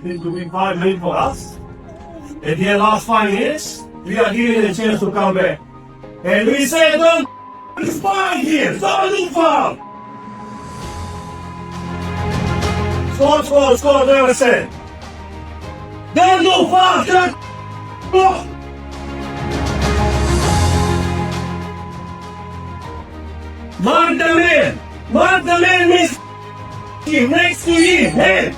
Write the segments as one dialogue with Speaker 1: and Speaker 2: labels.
Speaker 1: been doing 5 minutes for us. In the last 5 years, we are giving a chance to come back. And we say, don't fight here, don't foul. Score, never said. There's no foul, just block. Mark the man is next to him, hey.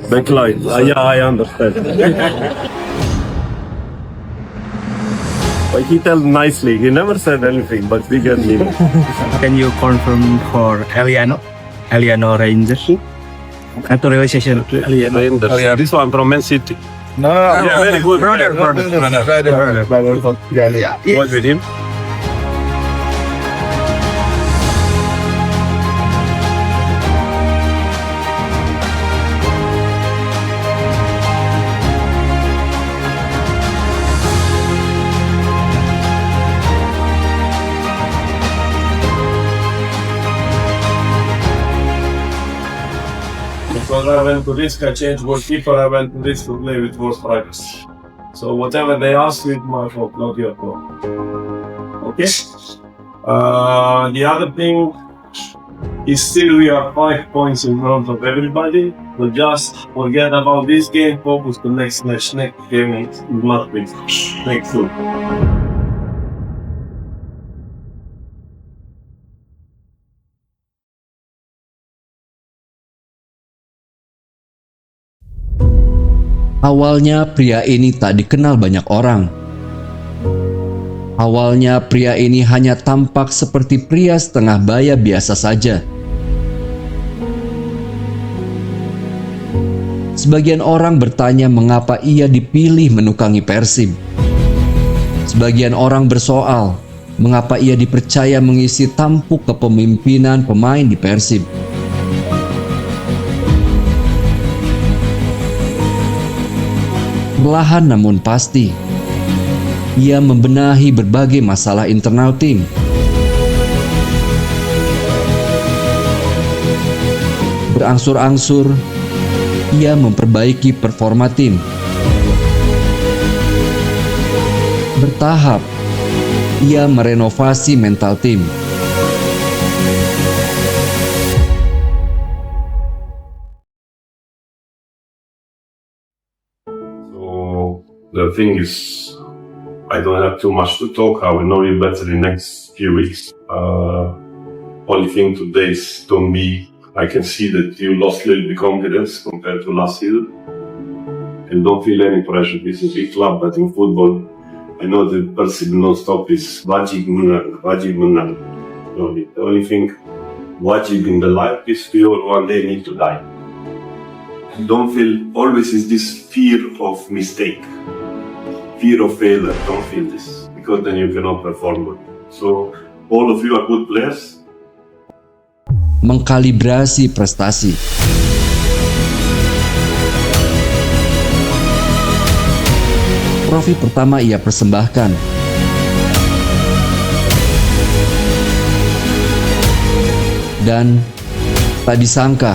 Speaker 2: Backline. Yeah, I understand. But he tells nicely. He never said anything, but we get him.
Speaker 3: Can you confirm for Eliano Rangers? Naturalization
Speaker 2: Rangers. This one from Man City.
Speaker 3: No,
Speaker 2: Yeah, very good.
Speaker 3: brother.
Speaker 2: Was with him.
Speaker 1: Because I went to risk, I changed goalkeeper, I went to risk to play with four strikers. So whatever they ask, it's my fault, not your fault. Okay? The other thing is still we are 5 points in front of everybody. So just forget about this game, focus to next match. Next game is not big. Next two.
Speaker 4: Awalnya pria ini tak dikenal banyak orang. Awalnya pria ini hanya tampak seperti pria setengah baya biasa saja. Sebagian orang bertanya mengapa ia dipilih menukangi Persib. Sebagian orang bersoal mengapa ia dipercaya mengisi tampuk kepemimpinan pemain di Persib. Perlahan namun pasti, ia membenahi berbagai masalah internal tim. Berangsur-angsur, ia memperbaiki performa tim. Bertahap, ia merenovasi mental tim.
Speaker 2: The thing is, I don't have too much to talk. I will know you better in the next few weeks. Only thing today is don't be. I can see that you lost a little bit confidence compared to last season, and don't feel any pressure. This is a big club, but in football, I know the person non-stop is wajib menang. The only thing wajib in the life is we all one day need to die. Don't feel always is this fear of mistake. Fear of failure, don't feel this, because then you cannot perform good. So, all of you are good players.
Speaker 4: Mengkalibrasi prestasi. Trofi pertama ia persembahkan. Dan tak disangka,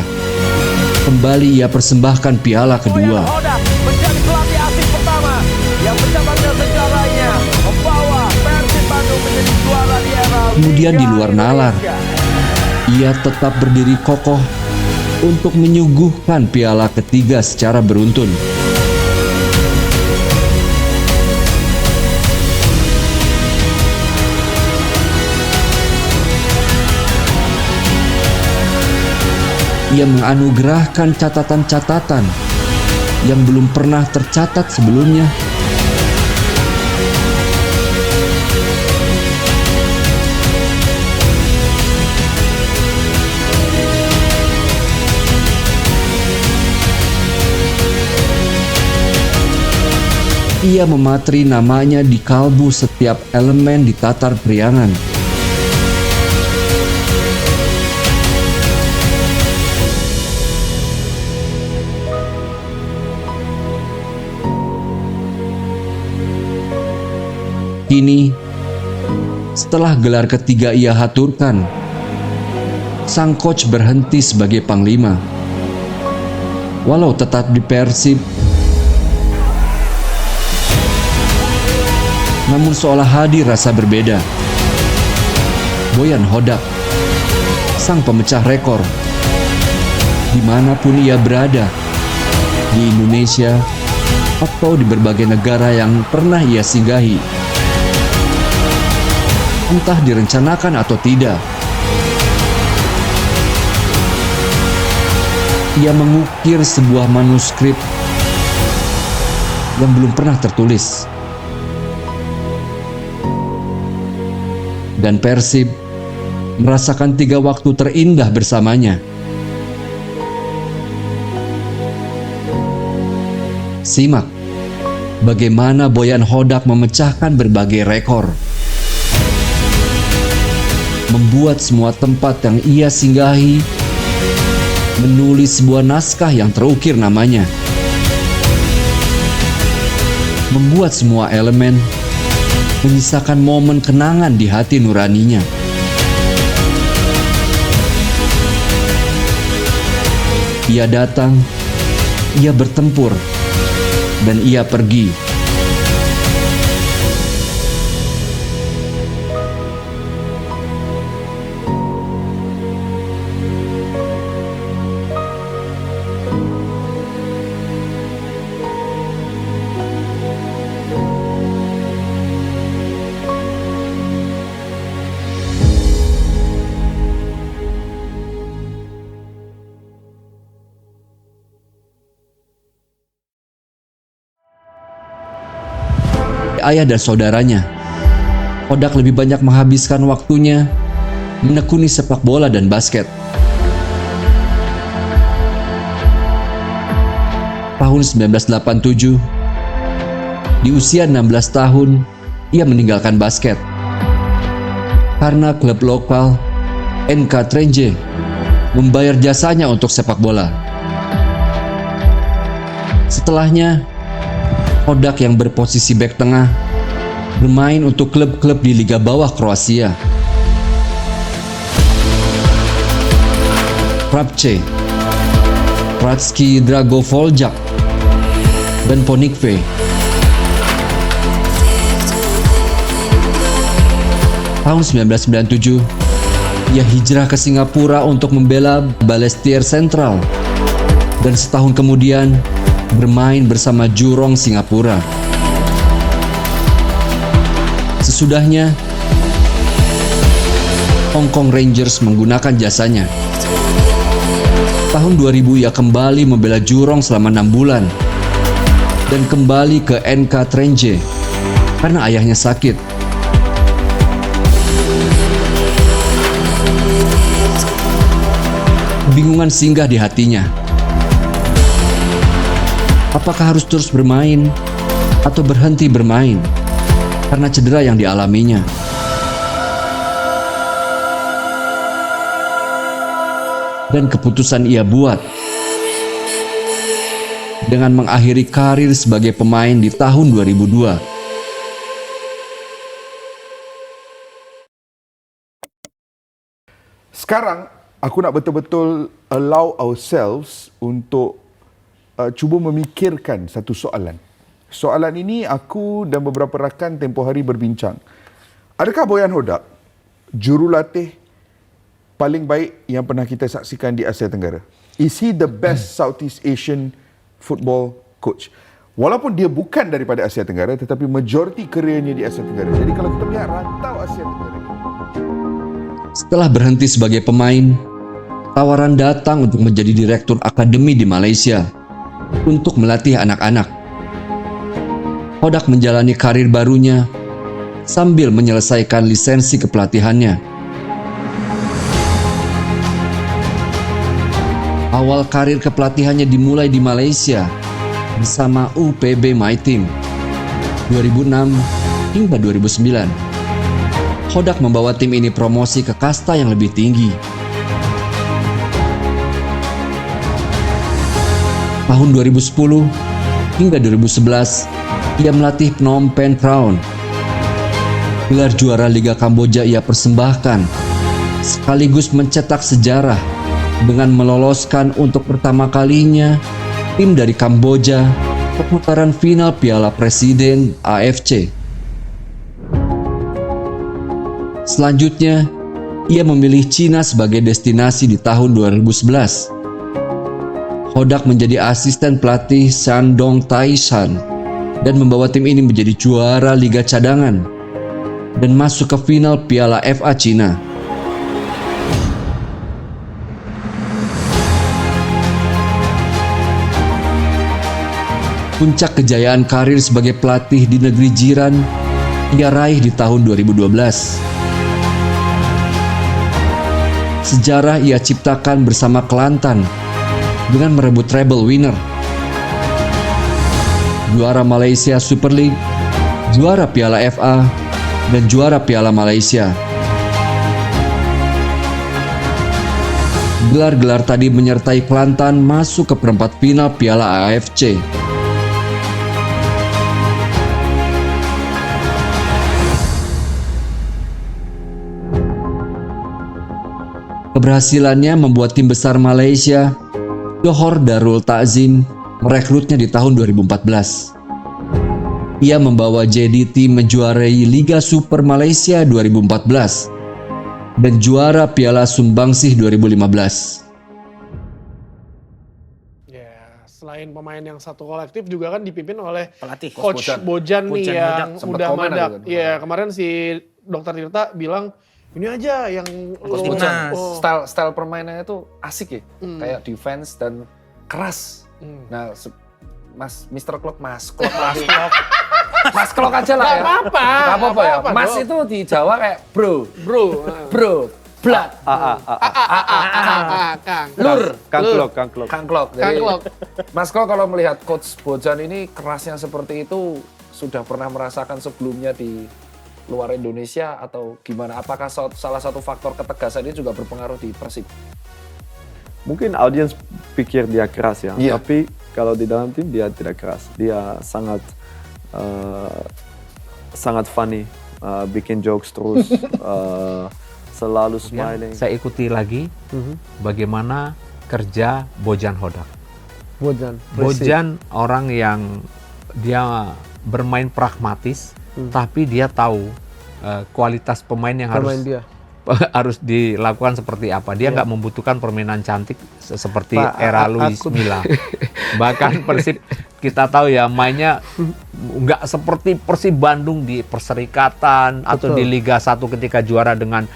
Speaker 4: kembali ia persembahkan piala kedua.
Speaker 5: Menjadi pelatih asing pertama yang mencatatkan sejarahnya membawa Persib Bandung menjadi juara di era
Speaker 4: Kemudian di
Speaker 5: Liga
Speaker 4: luar nalar,
Speaker 5: Indonesia.
Speaker 4: ia tetap berdiri kokoh untuk menyuguhkan piala ketiga secara beruntun. Ia menganugerahkan catatan-catatan yang belum pernah tercatat sebelumnya. Ia mematri namanya di kalbu setiap elemen di tatar priangan. Kini, setelah gelar ketiga ia haturkan, sang coach berhenti sebagai panglima. Walau tetap di Persib, namun seolah hadir rasa berbeda. Boyan Hodak, sang pemecah rekor, dimanapun ia berada, di Indonesia atau di berbagai negara yang pernah ia singgahi, entah direncanakan atau tidak, ia mengukir sebuah manuskrip yang belum pernah tertulis. Dan Persib merasakan 3 waktu terindah bersamanya. Simak bagaimana Boyan Hodak memecahkan berbagai rekor, membuat semua tempat yang ia singgahi menulis sebuah naskah yang terukir namanya, membuat semua elemen menyisakan momen kenangan di hati nuraninya. Ia datang, ia bertempur, dan ia pergi. Ayah dan saudaranya, Hodak lebih banyak menghabiskan waktunya menekuni sepak bola dan basket. Tahun 1987, di usia 16 tahun, ia meninggalkan basket karena klub lokal NK Trenje membayar jasanya untuk sepak bola. Setelahnya, Hodak yang berposisi bek tengah bermain untuk klub-klub di Liga Bawah Kroasia. Prapce, Pratski Dragovoljak, dan Ponikve. Tahun 1997, ia hijrah ke Singapura untuk membela Balestier Central, dan setahun kemudian bermain bersama Jurong Singapura. Sesudahnya, Hong Kong Rangers menggunakan jasanya. Tahun 2000 ia kembali membela Jurong selama 6 bulan dan kembali ke NK Trenje karena ayahnya sakit. Kebingungan singgah di hatinya. Apakah harus terus bermain atau berhenti bermain karena cedera yang dialaminya? Dan keputusan ia buat dengan mengakhiri karir sebagai pemain di tahun 2002.
Speaker 6: Sekarang aku nak betul-betul allow ourselves untuk cuba memikirkan satu soalan. Soalan ini aku dan beberapa rakan tempoh hari berbincang. Adakah Boyan Hodak jurulatih paling baik yang pernah kita saksikan di Asia Tenggara? Is he the best Southeast Asian football coach? Walaupun dia bukan daripada Asia Tenggara, tetapi majoriti kerjanya di Asia Tenggara. Jadi kalau kita melihat rantau Asia Tenggara ini.
Speaker 4: Setelah berhenti sebagai pemain, tawaran datang untuk menjadi direktur akademi di Malaysia untuk melatih anak-anak. Hodak menjalani karir barunya sambil menyelesaikan lisensi kepelatihannya. Awal karir kepelatihannya dimulai di Malaysia bersama UPB My Team. 2006 hingga 2009. Hodak membawa tim ini promosi ke kasta yang lebih tinggi. Tahun 2010 hingga 2011, ia melatih Phnom Penh Crown. Gelar juara Liga Kamboja ia persembahkan, sekaligus mencetak sejarah dengan meloloskan untuk pertama kalinya tim dari Kamboja ke putaran final Piala Presiden AFC. Selanjutnya, ia memilih Cina sebagai destinasi di tahun 2011. Hodak menjadi asisten pelatih Shandong Taishan dan membawa tim ini menjadi juara Liga Cadangan dan masuk ke final Piala FA Cina. Puncak kejayaan karir sebagai pelatih di negeri jiran ia raih di tahun 2012. Sejarah ia ciptakan bersama Kelantan dengan merebut treble winner, juara Malaysia Super League, juara Piala FA, dan juara Piala Malaysia. Gelar-gelar tadi menyertai Kelantan masuk ke perempat final Piala AFC. Keberhasilannya membuat tim besar Malaysia, Johor Darul Ta'zim, merekrutnya di tahun 2014. Ia membawa JDT menjuarai Liga Super Malaysia 2014 dan juara Piala Sumbangsih 2015.
Speaker 7: Ya, selain pemain yang satu kolektif juga kan dipimpin oleh
Speaker 8: Pelatih,
Speaker 7: Coach Bojan nih yang
Speaker 8: Bojan
Speaker 7: udah
Speaker 8: sempet komen
Speaker 7: madak.
Speaker 8: ada kan.
Speaker 7: Iya, kemarin si Dr. Tirta bilang ini aja yang
Speaker 8: Style permainannya itu asik ya, kayak defense dan keras. Nah, Mr. Klok, Mas Klok aja lah ya.
Speaker 7: Gak apa-apa
Speaker 8: ya. Mas itu di Jawa kayak bro, blood,
Speaker 7: Kang
Speaker 8: Klok. Jadi, Mas Klok kalau melihat Coach Bojan ini kerasnya seperti itu, sudah pernah merasakan sebelumnya di luar Indonesia atau gimana? Apakah salah satu faktor ketegasan ini juga berpengaruh di Persib?
Speaker 9: Mungkin audiens pikir dia keras ya,
Speaker 8: Iya.
Speaker 9: tapi kalau di dalam tim dia tidak keras. Dia sangat funny, bikin jokes terus, selalu smiling.
Speaker 10: Saya ikuti lagi bagaimana kerja Bojan Hodak. Bojan orang yang dia bermain pragmatis, tapi dia tahu kualitas pemain yang harus dilakukan seperti apa. Dia nggak membutuhkan permainan cantik seperti era Luis Milla. Bahkan Persib kita tahu ya mainnya nggak seperti Persib Bandung di Perserikatan atau di Liga 1 ketika juara dengan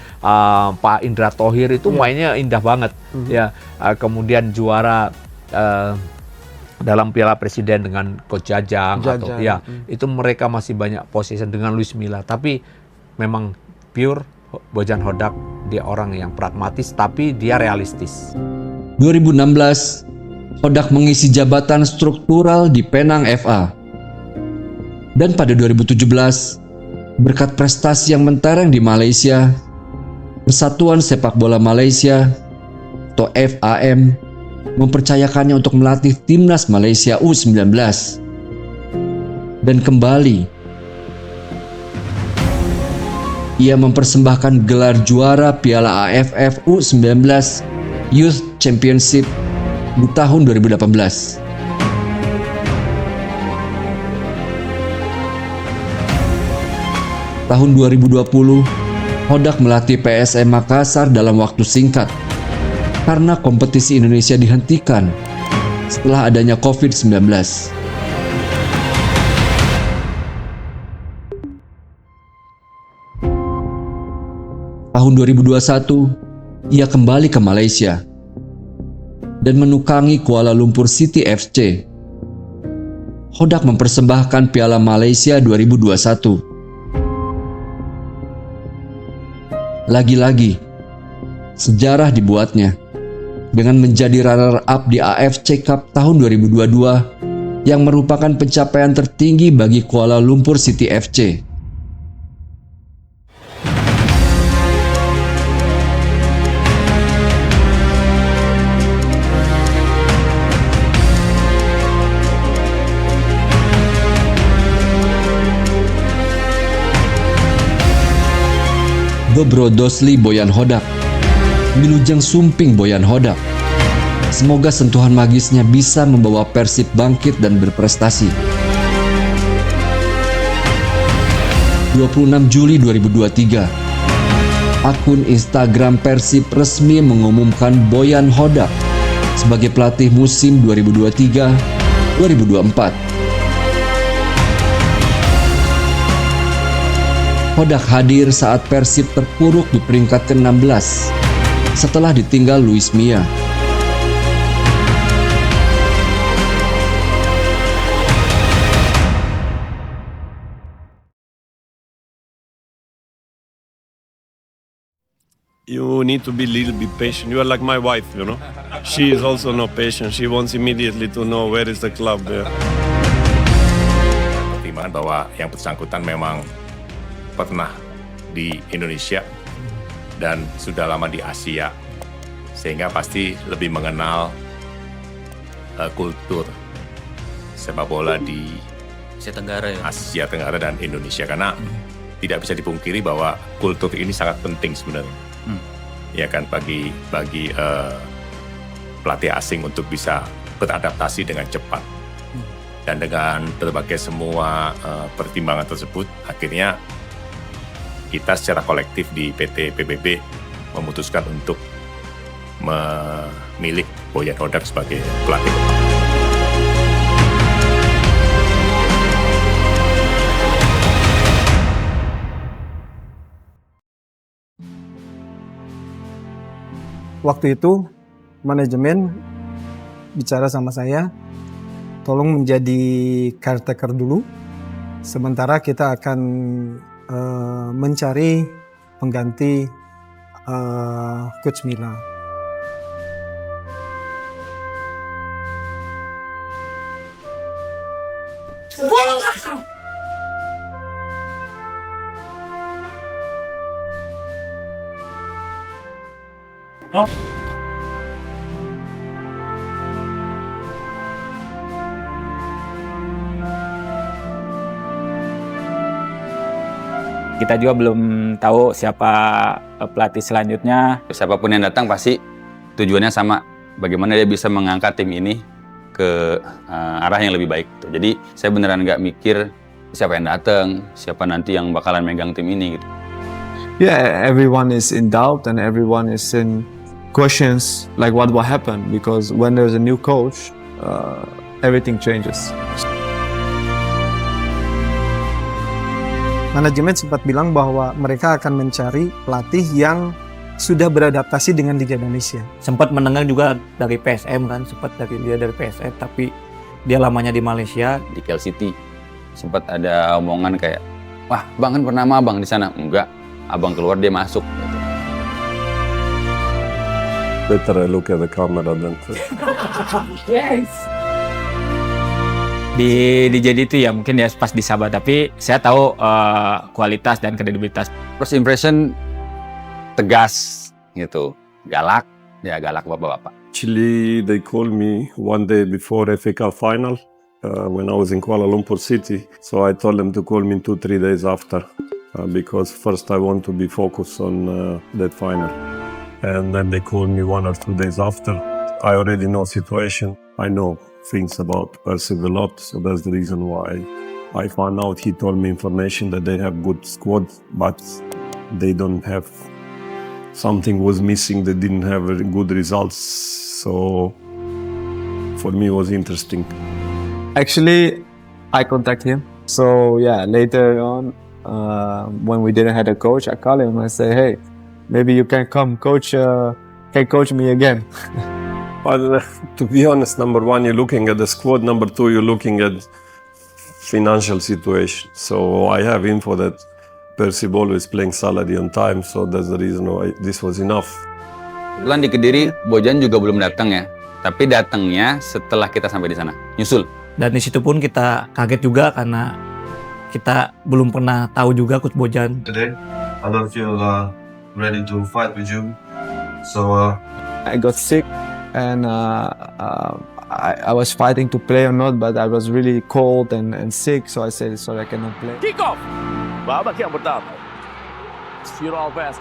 Speaker 10: Pak Indra Thohir itu mainnya indah banget. Ya, kemudian juara dalam Piala Presiden dengan Coach Jajang. Atau ya itu mereka masih banyak position dengan Luis Milla, tapi memang pure Bojan Hodak dia orang yang pragmatis tapi dia realistis.
Speaker 4: 2016, Hodak mengisi jabatan struktural di Penang FA. Dan pada 2017, berkat prestasi yang mentereng di Malaysia, Persatuan Sepak Bola Malaysia atau FAM mempercayakannya untuk melatih timnas Malaysia U19. Dan kembali, ia mempersembahkan gelar juara Piala AFF U19 Youth Championship di tahun 2018. Tahun 2020, Hodak melatih PSM Makassar dalam waktu singkat karena kompetisi Indonesia dihentikan setelah adanya COVID-19. Tahun 2021, ia kembali ke Malaysia dan menukangi Kuala Lumpur City FC. Hodak mempersembahkan Piala Malaysia 2021. Lagi-lagi, sejarah dibuatnya dengan menjadi runner-up di AFC Cup tahun 2022 yang merupakan pencapaian tertinggi bagi Kuala Lumpur City FC. Dobro Dosli Boyan Hodak, Wilujeng Sumping Boyan Hodak. Semoga sentuhan magisnya bisa membawa Persib bangkit dan berprestasi. 26 Juli 2023, akun Instagram Persib resmi mengumumkan Boyan Hodak sebagai pelatih musim 2023-2024. Hodak hadir saat Persib terpuruk di peringkat ke-16 setelah ditinggal Luis Mia.
Speaker 2: You need to be a little bit patient. You are like my wife, you know. She is also not patient. She wants immediately to know where is the club there.
Speaker 11: Pertimbangan bahwa yang bersangkutan memang pernah di Indonesia dan sudah lama di Asia, sehingga pasti lebih mengenal kultur sepak bola di Asia Tenggara dan Indonesia, karena tidak bisa dipungkiri bahwa kultur ini sangat penting sebenarnya, ya kan, bagi pelatih asing untuk bisa beradaptasi dengan cepat. Dan dengan berbagai semua pertimbangan tersebut, akhirnya kita secara kolektif di PT PBB memutuskan untuk memilih Boyan Hodak sebagai pelatih.
Speaker 12: Waktu itu manajemen bicara sama saya, tolong menjadi caretaker dulu, sementara kita akan mencari pengganti Coach Mila.
Speaker 13: Kita juga belum tahu siapa pelatih selanjutnya.
Speaker 14: Siapapun yang datang pasti tujuannya sama, bagaimana dia bisa mengangkat tim ini ke arah yang lebih baik. Jadi saya beneran nggak mikir siapa yang datang, siapa nanti yang bakalan megang tim ini gitu.
Speaker 9: Yeah, everyone is in doubt and everyone is in questions like what will happen, because when there's a new coach, everything changes.
Speaker 12: Manajemen sempat bilang bahwa mereka akan mencari pelatih yang sudah beradaptasi dengan Liga Indonesia.
Speaker 3: Sempat mendengar juga dari PSM kan, sempat dari PSM, tapi dia lamanya di Malaysia.
Speaker 14: Di KL City sempat ada omongan kayak, wah bang kan pernah sama abang di sana. Enggak, abang keluar dia masuk.
Speaker 2: Better I look at the camera than
Speaker 13: Yes. Di jadi itu ya mungkin ya pas di Sabah, tapi saya tahu kualitas dan kredibilitas.
Speaker 14: First impression tegas gitu, galak bapak-bapak.
Speaker 2: Actually, they called me one day before FA Cup final when I was in Kuala Lumpur City. So I told them to call me 2-3 days after because first I want to be focused on that final. And then they called me 1 or 2 days after. I already know situation. I know things about Persib a lot, so that's the reason why I found out. He told me information that they have good squad, but they don't have, something was missing. They didn't have very good results, so for me it was interesting.
Speaker 9: Actually, I contacted him. So yeah, later on, when we didn't have a coach, I called him and I say, hey, maybe you can come coach, can coach me again.
Speaker 2: But to be honest, number one, you're looking at the squad. Number two, you're looking at financial situation. So I have info that Persib always playing salary on time. So that's the reason why this was enough.
Speaker 14: Kebetulan di Kediri, Bojan juga belum datang ya. Tapi datangnya setelah kita sampai di sana. Nyusul.
Speaker 3: Dan di situ pun kita kaget juga karena kita belum pernah tahu juga Coach Bojan.
Speaker 15: Today, I don't feel ready to fight with you. So
Speaker 9: I got sick and I was fighting to play or not, but I was really cold and sick, so I said sorry, I cannot play.
Speaker 5: Kick off. Babak yang pertama. Ciro Alves.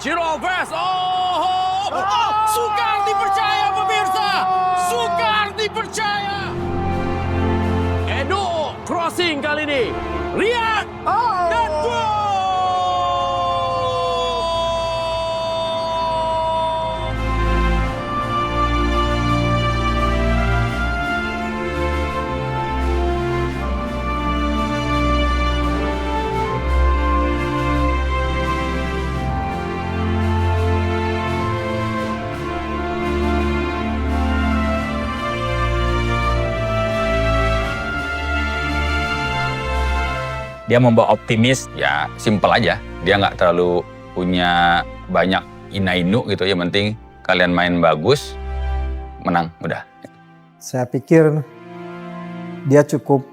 Speaker 5: Sukar dipercaya pemirsa. Sukar dipercaya. Edo crossing kali ini. Lihat. Dan gol.
Speaker 14: Dia membawa optimis, ya simple aja. Dia nggak terlalu punya banyak ina-inu gitu, yang penting kalian main bagus, menang, udah.
Speaker 12: Saya pikir dia cukup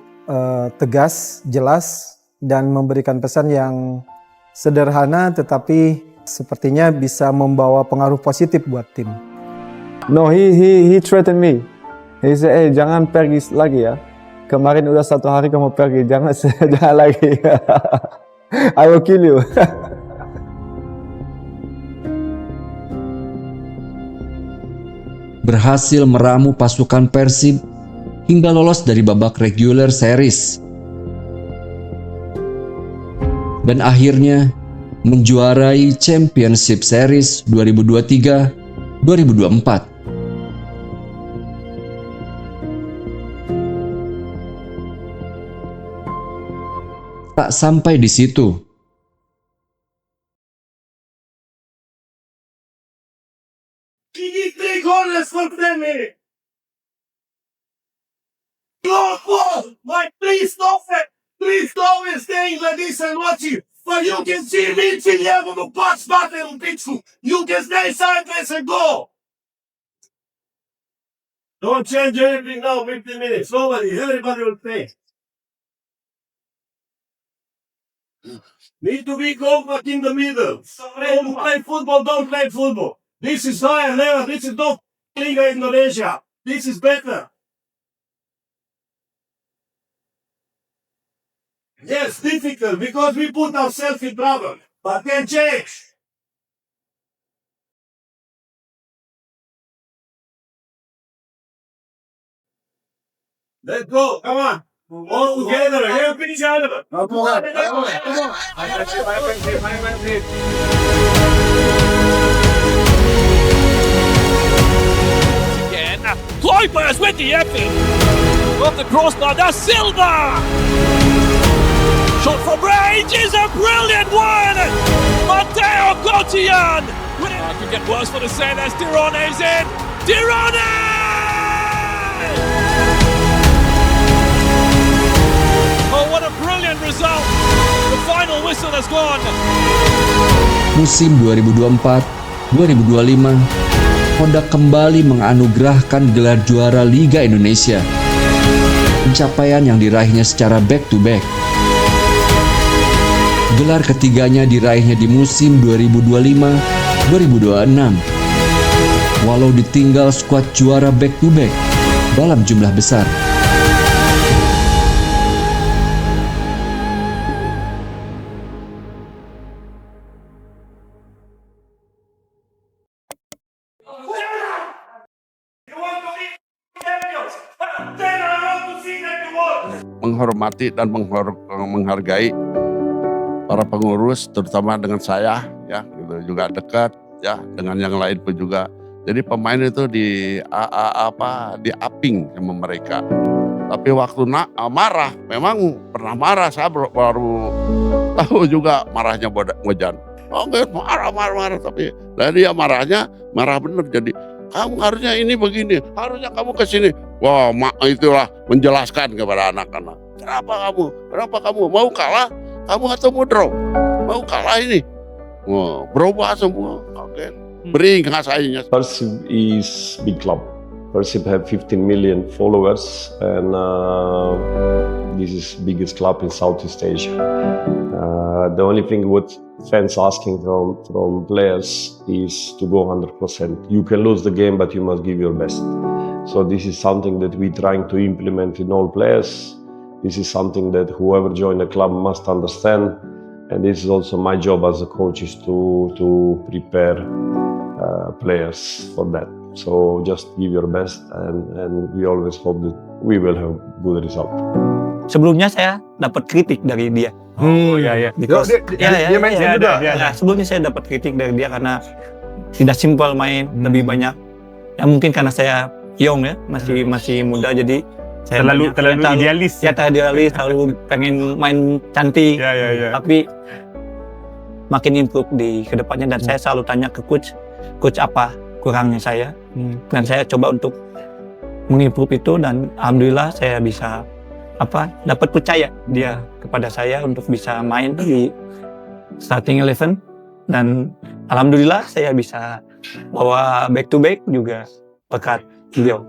Speaker 12: tegas, jelas, dan memberikan pesan yang sederhana tetapi sepertinya bisa membawa pengaruh positif buat tim.
Speaker 9: No, he threatened me. He said, "Hey, jangan pergi lagi ya. Kemarin udah 1 hari kamu pergi, jangan lagi. I will kill you."
Speaker 4: Berhasil meramu pasukan Persib hingga lolos dari babak regular series. Dan akhirnya menjuarai Championship Series 2023-2024. Tak sampai di situ.
Speaker 1: Give 3 corners for 10 minutes. Go ball, Mike, please stop it. Please stop it staying like this and watching. But you can see midfield level the pass button on pitch. You can stay sideways and go. Don't change anything now, 15 minutes. Everybody will play. Need to be compact in the middle. Don't play football, don't play football. This is higher level, this is not Liga Indonesia. This is better. Yes, difficult because we put ourselves in trouble, but can change. Let's go, come on. All together, help each other. Come on.
Speaker 5: Again, Kloipers with the effort. Got the crossbar, that's Silva. Shot from range is a brilliant one. Matteo Gautian. Could get worse for the Sailors. Tirone's in. Tirone! Oh, what a brilliant result. The final whistle has gone.
Speaker 4: Musim 2024-2025, Hodak kembali menganugerahkan gelar juara Liga Indonesia. Pencapaian yang diraihnya secara back-to-back. Gelar ketiganya diraihnya di musim 2025-2026. Walau ditinggal skuad juara back-to-back dalam jumlah besar.
Speaker 16: Menghormati dan menghargai para pengurus, terutama dengan saya, ya, gitu, juga dekat, ya, dengan yang lain pun juga. Jadi pemain itu di-upping sama mereka. Tapi waktu marah, memang pernah marah, saya baru tahu juga marahnya Bojan. Oh, marah, tapi dari dia marah bener. Jadi kamu harusnya ini begini, harusnya kamu ke sini. Wah, itulah menjelaskan kepada anak-anak. Kenapa kamu mau kalah? Kamu atau mau draw? Mau kalah ini? Wah, berubah semua. Oke. Beri ngasainya.
Speaker 2: Persib is big club. Persib have 15 million followers, and this is biggest club in Southeast Asia. The only thing what fans asking from players is to go 100%. You can lose the game, but you must give your best. So this is something that we're trying to implement in all players. This is something that whoever join the club must understand, and this is also my job as a coach is to prepare players for that. So just give your best, and we always hope that we will have good result.
Speaker 3: Sebelumnya saya dapat kritik dari dia.
Speaker 6: Oh ya. Dia main juga.
Speaker 3: Sebelumnya saya dapat kritik dari dia karena tidak simpel main, lebih banyak. Ya mungkin karena saya young ya, masih muda, jadi saya
Speaker 1: terlalu idealis.
Speaker 3: Ya terlalu idealis, terlalu pengen main cantik. Tapi makin improve di kedepannya, dan saya selalu tanya ke coach apa kurangnya saya, dan saya coba untuk mengimprove itu, dan alhamdulillah saya bisa dapat percaya dia kepada saya untuk bisa main di starting 11, dan alhamdulillah saya bisa bawa back to back juga berkat beliau.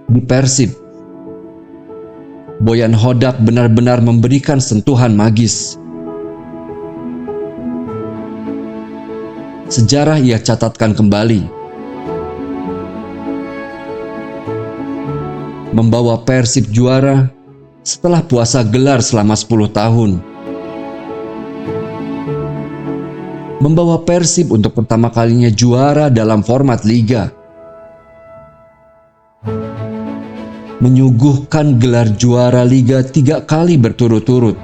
Speaker 4: Di Persib, Bojan Hodak benar-benar memberikan sentuhan magis. Sejarah ia catatkan kembali. Membawa Persib juara setelah puasa gelar selama 10 tahun. Membawa Persib untuk pertama kalinya juara dalam format liga. Menyuguhkan gelar juara liga 3 kali berturut-turut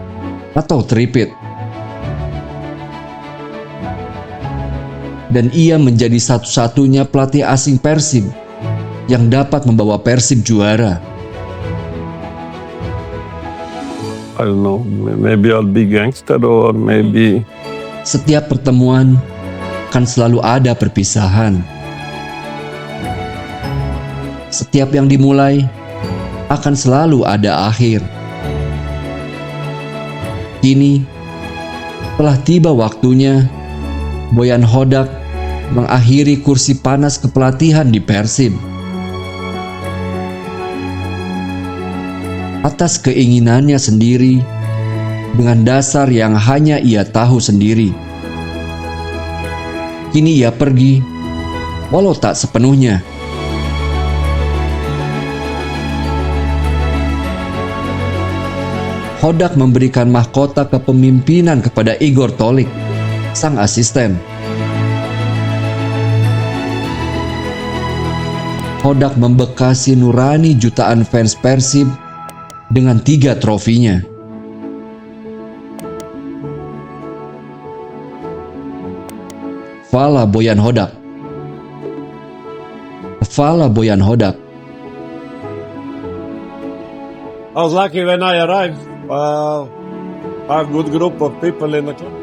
Speaker 4: atau tripit. Dan ia menjadi satu-satunya pelatih asing Persib yang dapat membawa Persib juara.
Speaker 2: I don't know, maybe I'll be gangster or maybe...
Speaker 4: Setiap pertemuan kan selalu ada perpisahan. Setiap yang dimulai akan selalu ada akhir. Kini telah tiba waktunya Bojan Hodak mengakhiri kursi panas kepelatihan di Persib. Atas keinginannya sendiri, dengan dasar yang hanya ia tahu sendiri. Kini ia pergi, walau tak sepenuhnya. Hodak memberikan mahkota kepemimpinan kepada Igor Tolik, sang asisten. Hodak membekasi nurani jutaan fans Persib dengan 3 trofinya. Fala Bojan Hodak. Fala Bojan Hodak.
Speaker 1: I was lucky when I arrived. I have a good group of people in the club.